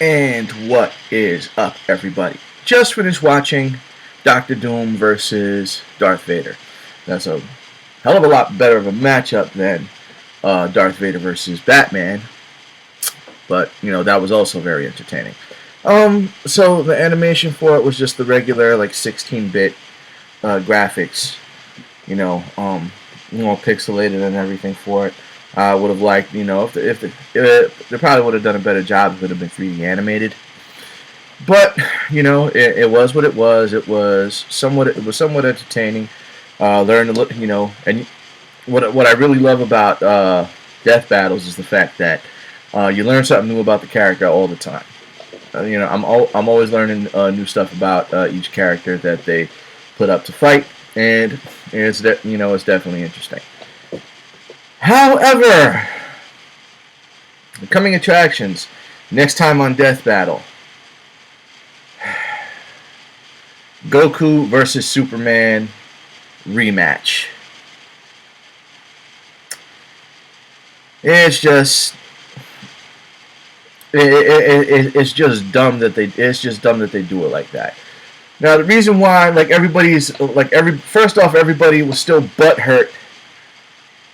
And what is up, everybody? Just finished watching Doctor Doom versus Darth Vader. That's a hell of a lot better of a matchup than Darth Vader versus Batman, but that was also very entertaining. So the animation for it was just the regular 16-bit graphics, more pixelated and everything for it. I would have liked, if they probably would have done a better job if it had been 3D animated. But it was what it was. It was somewhat entertaining. Learn to look, and what I really love about death battles is the fact that you learn something new about the character all the time. I'm always learning new stuff about each character that they put up to fight, and it's definitely interesting. However, the coming attractions next time on Death Battle: Goku versus Superman rematch. It's just it's just dumb that they do it like that. Now the reason why first off, everybody was still butthurt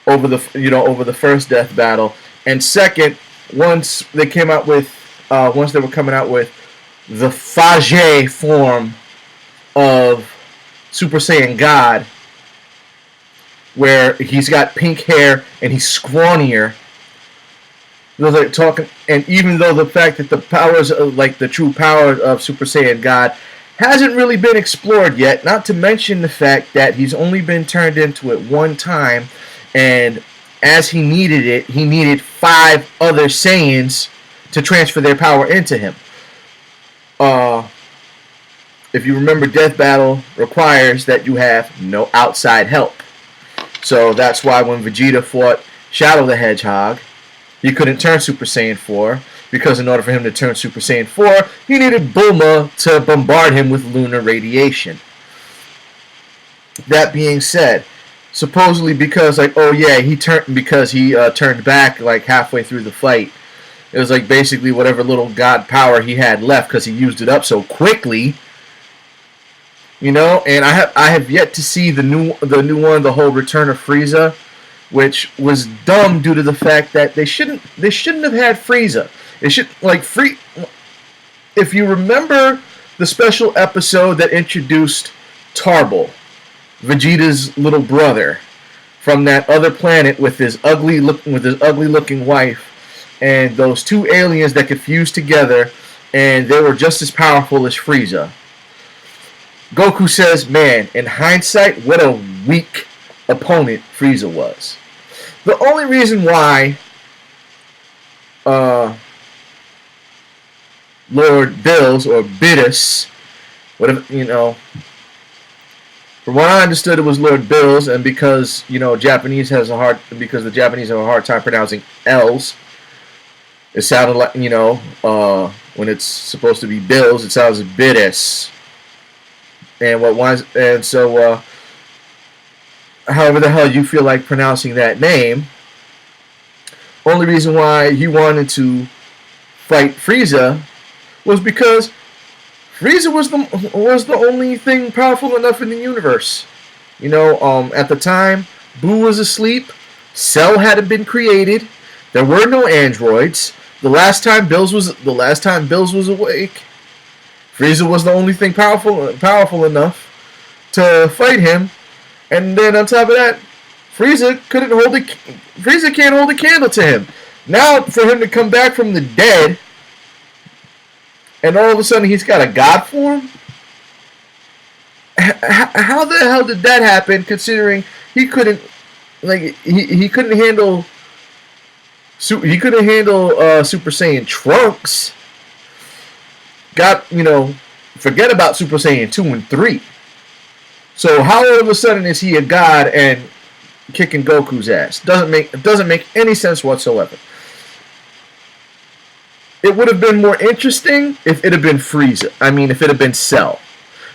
over the first death battle, and second, once they were coming out with the Fage form of Super Saiyan God, where he's got pink hair and he's scrawnier. They're talking, and even though the fact that the powers, the true power of Super Saiyan God, hasn't really been explored yet, not to mention the fact that he's only been turned into it one time, and as he needed it, he needed 5 other Saiyans to transfer their power into him. If you remember, Death Battle requires that you have no outside help. So that's why when Vegeta fought Shadow the Hedgehog, he couldn't turn Super Saiyan 4, because in order for him to turn Super Saiyan 4, he needed Bulma to bombard him with lunar radiation. That being said, supposedly because he turned back halfway through the fight. It was basically whatever little god power he had left, because he used it up so quickly. And I have yet to see the new one, the whole Return of Frieza, which was dumb due to the fact that they shouldn't have had Frieza. It should If you remember the special episode that introduced Tarble, Vegeta's little brother, from that other planet with his ugly looking wife, and those 2 aliens that could fuse together, and they were just as powerful as Frieza. Goku says, man, in hindsight, what a weak opponent Frieza was. The only reason why Lord Bills or Bidus, whatever, from what I understood, it was Lord Bills, and because the Japanese have a hard time pronouncing L's, it sounded like when it's supposed to be Bills, it sounds like Bidus. However the hell you feel like pronouncing that name, only reason why he wanted to fight Frieza was because Frieza was the only thing powerful enough in the universe. At the time, Boo was asleep, Cell hadn't been created, there were no androids. The last time Bills was awake, Frieza was the only thing powerful enough to fight him, and then on top of that, Frieza can't hold a candle to him. Now for him to come back from the dead, and all of a sudden he's got a god form. How the hell did that happen? Considering he couldn't handle Super Saiyan Trunks. Forget about Super Saiyan 2 and 3. So how all of a sudden is he a god and kicking Goku's ass? Doesn't make any sense whatsoever. It would have been more interesting if it had been Frieza. If it had been Cell.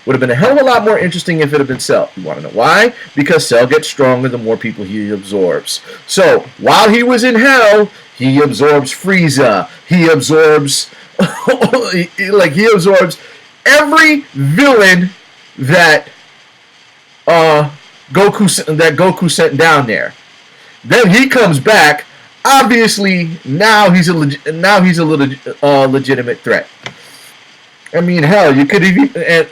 Would have been a hell of a lot more interesting if it had been Cell. You want to know why? Because Cell gets stronger the more people he absorbs. So, while he was in hell, he absorbs Frieza. He absorbs like he absorbs every villain that Goku sent down there. Then he comes back. Obviously, now he's a legitimate threat. I mean, hell, you could even,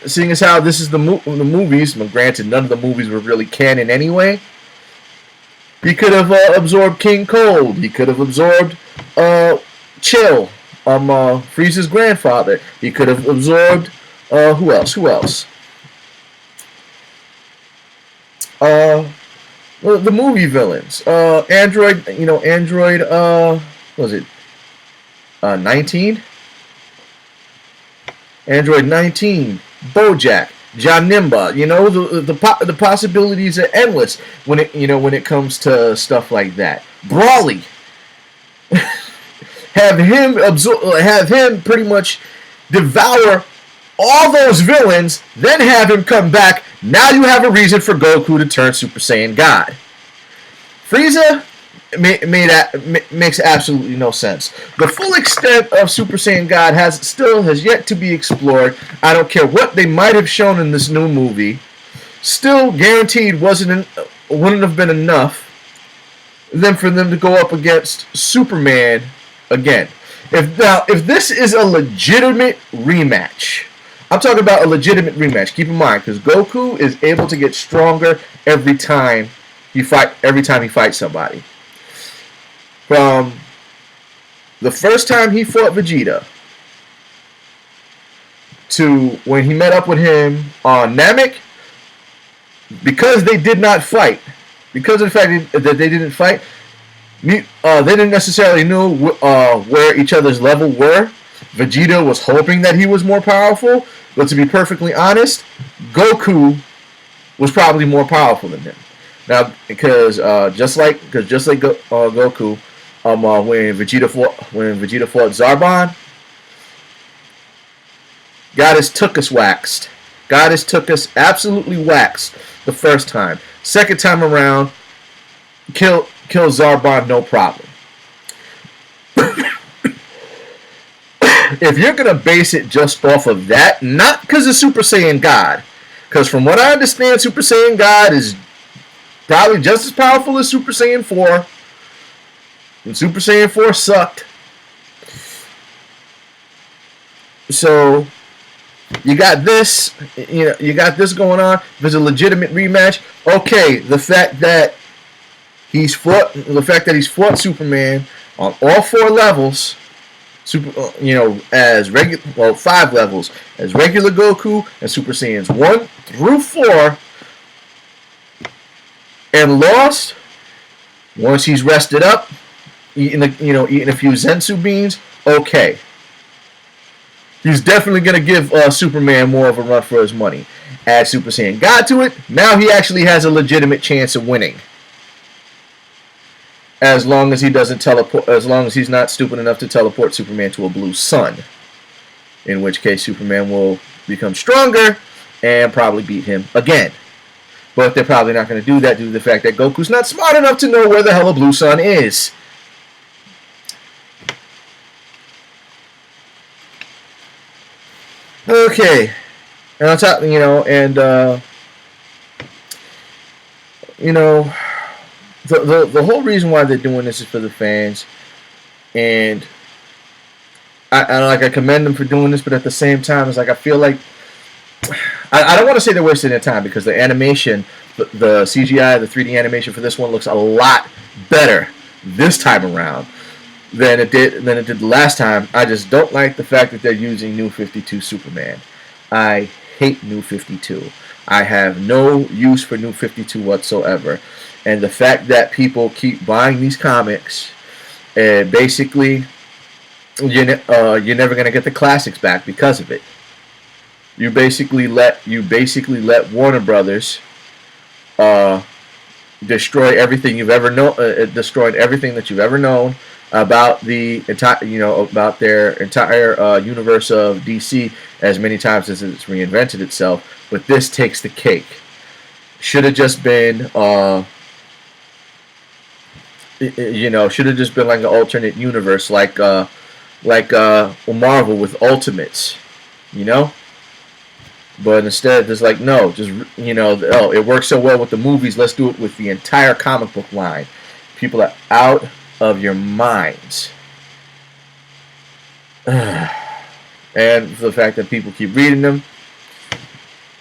seeing as how this is the movies. Well, granted, none of the movies were really canon anyway. He could have absorbed King Cold. He could have absorbed Chill, Frieza's grandfather. He could have absorbed who else? The movie villains. Android. Android. What was it? 19. Android 19. BoJack. Janemba. The possibilities are endless when it comes to stuff like that. Brawly. Have him pretty much devour all those villains, then have him come back. Now you have a reason for Goku to turn Super Saiyan God. Frieza makes absolutely no sense. The full extent of Super Saiyan God has yet to be explored. I don't care what they might have shown in this new movie. Still, guaranteed wouldn't have been enough then for them to go up against Superman again. If this is a legitimate rematch, I'm talking about a legitimate rematch. Keep in mind, because Goku is able to get stronger every time he fights somebody. From the first time he fought Vegeta to when he met up with him on Namek, because they did not fight, because of the fact that they didn't fight, they didn't necessarily know where each other's level were. Vegeta was hoping that he was more powerful, but to be perfectly honest, Goku was probably more powerful than him. Now, because just like Goku, when Vegeta fought Zarbon, Goddess took us waxed. Goddess took us absolutely waxed the first time. Second time around, kill Zarbon no problem. If you're going to base it just off of that, not because of Super Saiyan God, because from what I understand, Super Saiyan God is probably just as powerful as Super Saiyan 4, and Super Saiyan 4 sucked. So you got this, going on. There's a legitimate rematch. Okay, the fact that he's fought Superman on all 4 levels. As 5 levels, as regular Goku and Super Saiyans 1 through 4, and lost. Once he's rested up, eating a few Zensu beans, okay. He's definitely gonna give Superman more of a run for his money. Add Super Saiyan God to it, now he actually has a legitimate chance of winning. As long as he's not stupid enough to teleport Superman to a blue sun. In which case Superman will become stronger and probably beat him again. But they're probably not going to do that due to the fact that Goku's not smart enough to know where the hell a blue sun is. Okay. And on top, The whole reason why they're doing this is for the fans, and I commend them for doing this, but at the same time, it's like I feel like I don't want to say they're wasting their time because the animation, the CGI, the 3D animation for this one looks a lot better this time around than it did the last time. I just don't like the fact that they're using New 52 Superman. I hate New 52. I have no use for New 52 whatsoever. And the fact that people keep buying these comics, and basically, you're never gonna get the classics back because of it. You basically let Warner Brothers destroy everything you've ever known, destroyed everything that you've ever known about the entire, about their entire universe of DC as many times as it's reinvented itself. But this takes the cake. Should have just been. Should have just been like an alternate universe, like like Marvel with Ultimates, you know. But instead, it's like, no, just, oh, it works so well with the movies. Let's do it with the entire comic book line. People are out of your minds. And for the fact that people keep reading them,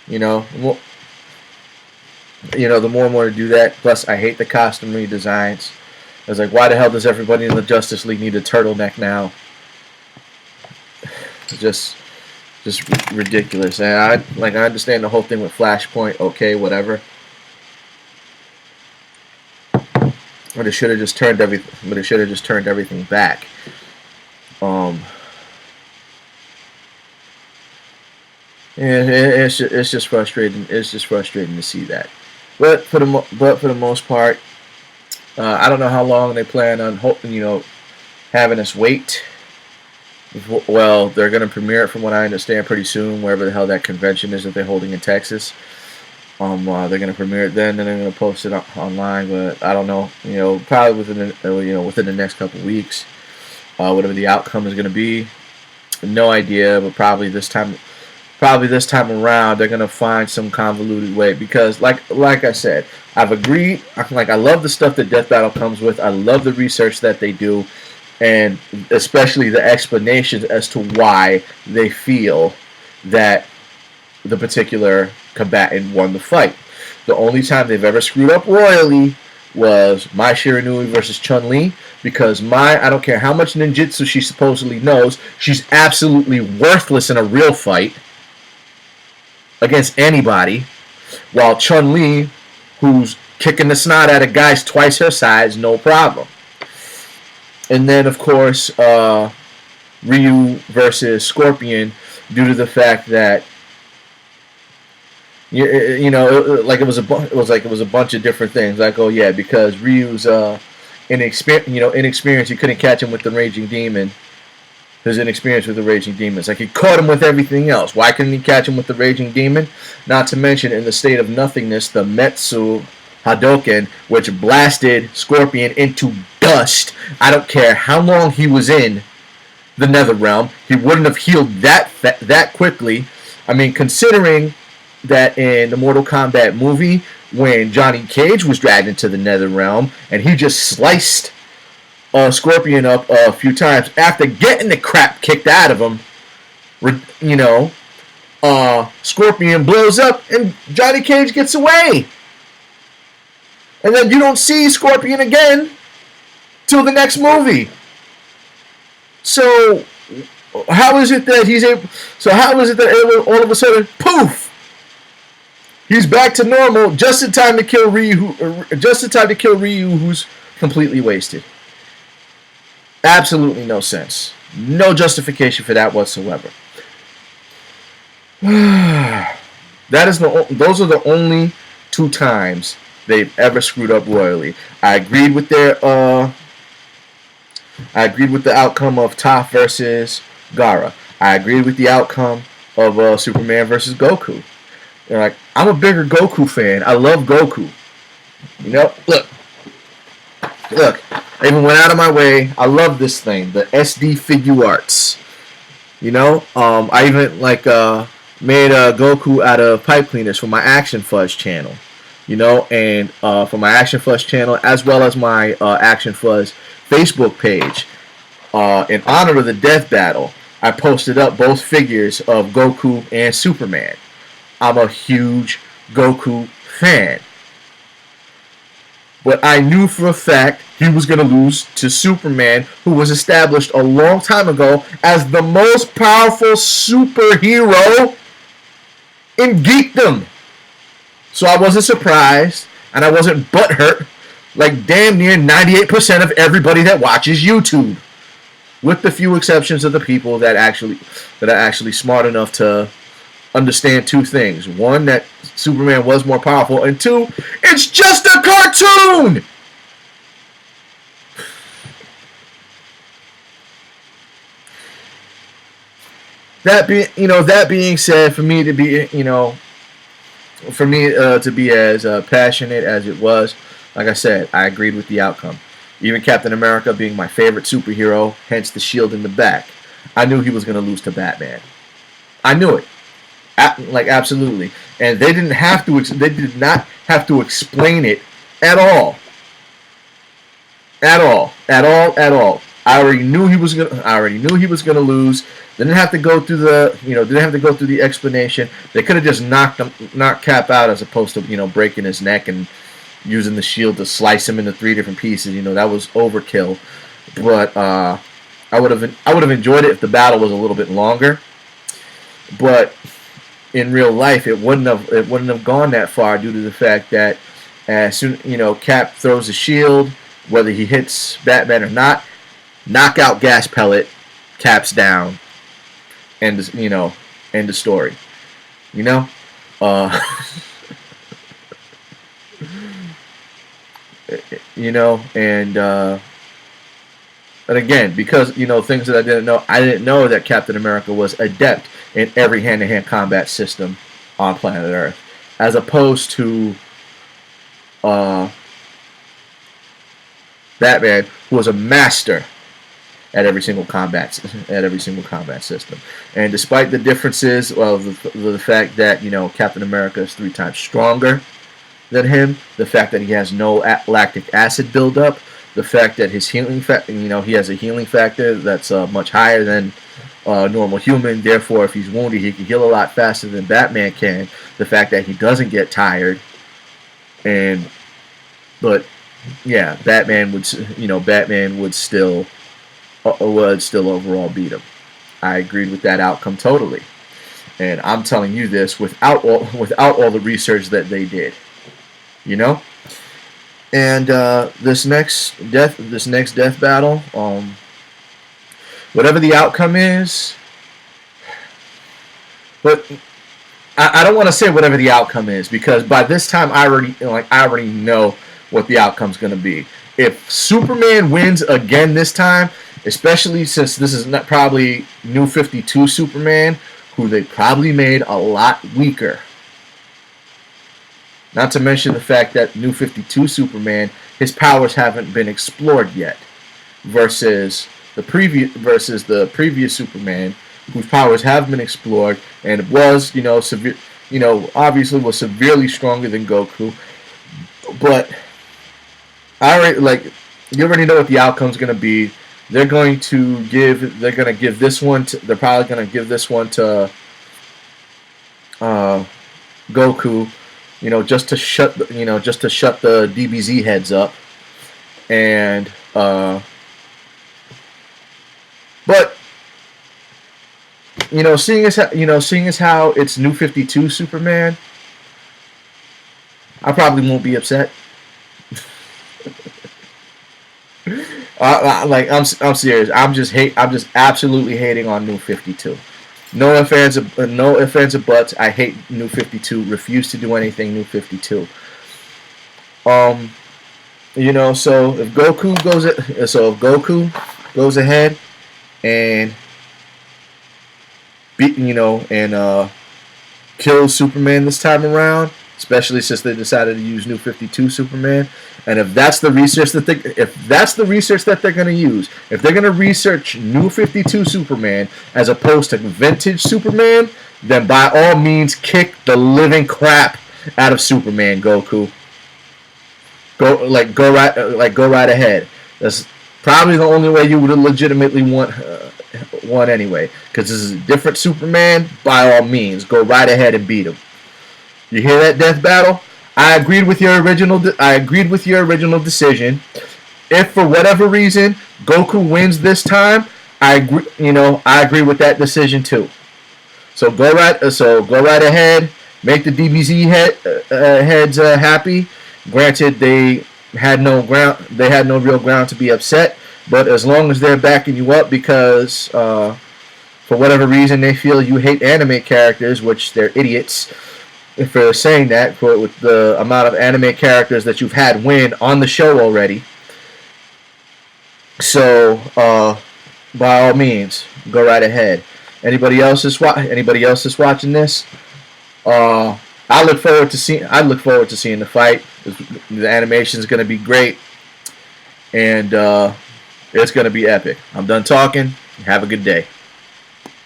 you know, the more and more to do that. Plus, I hate the costume redesigns. I was like, why the hell does everybody in the Justice League need a turtleneck now? Just ridiculous. And I understand the whole thing with Flashpoint. Okay, whatever. But it should have just turned everything. But it should have just turned everything back. And it's just frustrating. It's just frustrating to see that. But for the most part, I don't know how long they plan on having us wait. Well, they're going to premiere it, from what I understand, pretty soon, wherever the hell that convention is that they're holding in Texas. They're going to premiere it then, and they're going to post it online. But I don't know. Probably within the next couple of weeks, whatever the outcome is going to be. No idea, but probably this time around, they're gonna find some convoluted way, because like I said, I've agreed. I love the stuff that Death Battle comes with. I love the research that they do, and especially the explanations as to why they feel that the particular combatant won the fight. The only time they've ever screwed up royally was Mai Shiranui versus Chun-Li, because I don't care how much ninjutsu she supposedly knows, she's absolutely worthless in a real fight against anybody, while Chun-Li, who's kicking the snot out of guys twice her size, no problem. And then, of course, Ryu versus Scorpion, due to the fact that it was a bunch of different things. Like, oh yeah, because Ryu's inexperienced, he couldn't catch him with the Raging Demon. His inexperience with the Raging Demons. Like, he caught him with everything else. Why couldn't he catch him with the Raging Demon? Not to mention, in the state of nothingness, the Metsu Hadoken, which blasted Scorpion into dust. I don't care how long he was in the Nether Realm, he wouldn't have healed that quickly. I mean, considering that in the Mortal Kombat movie, when Johnny Cage was dragged into the Nether Realm, and he just sliced Scorpion up a few times after getting the crap kicked out of him, Scorpion blows up and Johnny Cage gets away, and then you don't see Scorpion again till the next movie. So how is it that all of a sudden, poof, he's back to normal just in time to kill Ryu, who's completely wasted? Absolutely no sense. No justification for that whatsoever. Those are the only two times they've ever screwed up royally. I agreed with the outcome of Toph versus Gaara. I agreed with the outcome of Superman versus Goku. I'm a bigger Goku fan. I love Goku. Look. I even went out of my way. I love this thing, the SD Figure Arts. I even made Goku out of pipe cleaners for my Action Fuzz channel. And for my Action Fuzz channel, as well as my Action Fuzz Facebook page, in honor of the Death Battle, I posted up both figures of Goku and Superman. I'm a huge Goku fan. But I knew for a fact he was going to lose to Superman, who was established a long time ago as the most powerful superhero in geekdom. So I wasn't surprised, and I wasn't butthurt like damn near 98% of everybody that watches YouTube, with the few exceptions of the people that are actually smart enough to understand two things. One, that Superman was more powerful, and two, it's just a cartoon! That being said, for me to be as passionate as it was, like I said, I agreed with the outcome. Even Captain America being my favorite superhero, hence the shield in the back. I knew he was going to lose to Batman. I knew it. Like, absolutely. And they didn't have to. They did not have to explain it at all. At all. At all. At all. I already knew he was gonna lose. Didn't have to go through the. Didn't have to go through the explanation. They could have just knocked Cap out as opposed to breaking his neck and using the shield to slice him into 3 different pieces. That was overkill. But I would have enjoyed it if the battle was a little bit longer. But in real life, it wouldn't have gone that far due to the fact that as soon Cap throws the shield, whether he hits Batman or not, knockout gas pellet, Cap's down, end the story. And again, because things that I didn't know that Captain America was adept in every hand-to-hand combat system on planet Earth, as opposed to Batman, who was a master at every single combat system. And despite the differences of the fact that Captain America is 3 times stronger than him, the fact that he has no lactic acid buildup, the fact that his healing he has a healing factor that's much higher than a normal human. Therefore, if he's wounded, he can heal a lot faster than Batman can. The fact that he doesn't get tired, but yeah, Batman would still overall beat him. I agreed with that outcome totally, and I'm telling you this without all the research that they did. And this next death battle, whatever the outcome is, but I don't want to say whatever the outcome is, because by this time I already know what the outcome's going to be. If Superman wins again this time, especially since this is not probably New 52 Superman, who they probably made a lot weaker. Not to mention the fact that New 52 Superman, his powers haven't been explored yet, versus the previous Superman, whose powers have been explored and was obviously was severely stronger than Goku. But you already know what the outcome's going to be. They're probably going to give this one to Goku, just to shut the DBZ heads up, and but seeing as how it's New 52 Superman, I probably won't be upset. I'm serious. I'm just absolutely hating on New 52. No ifs, ands, or buts. I hate New 52. Refuse to do anything New 52. So if Goku goes ahead and kills Superman this time around, especially since they decided to use New 52 Superman, and if that's the research that they're going to use, if they're going to research New 52 Superman as opposed to vintage Superman, then by all means kick the living crap out of Superman, Goku. Go right ahead. That's probably the only way you would legitimately want anyway, because this is a different Superman. By all means, go right ahead and beat him. You hear that death battle? I agreed with your original decision. If for whatever reason Goku wins this time, I agree with that decision too. So go right ahead. Make the DBZ heads happy. Granted, they had no real ground to be upset, but as long as they're backing you up because for whatever reason they feel you hate anime characters, which they're idiots if they're saying that, with the amount of anime characters that you've had win on the show already. So, by all means, go right ahead. Anybody else is watching this? I look forward to seeing the fight. The animation is going to be great, and it's going to be epic. I'm done talking. Have a good day.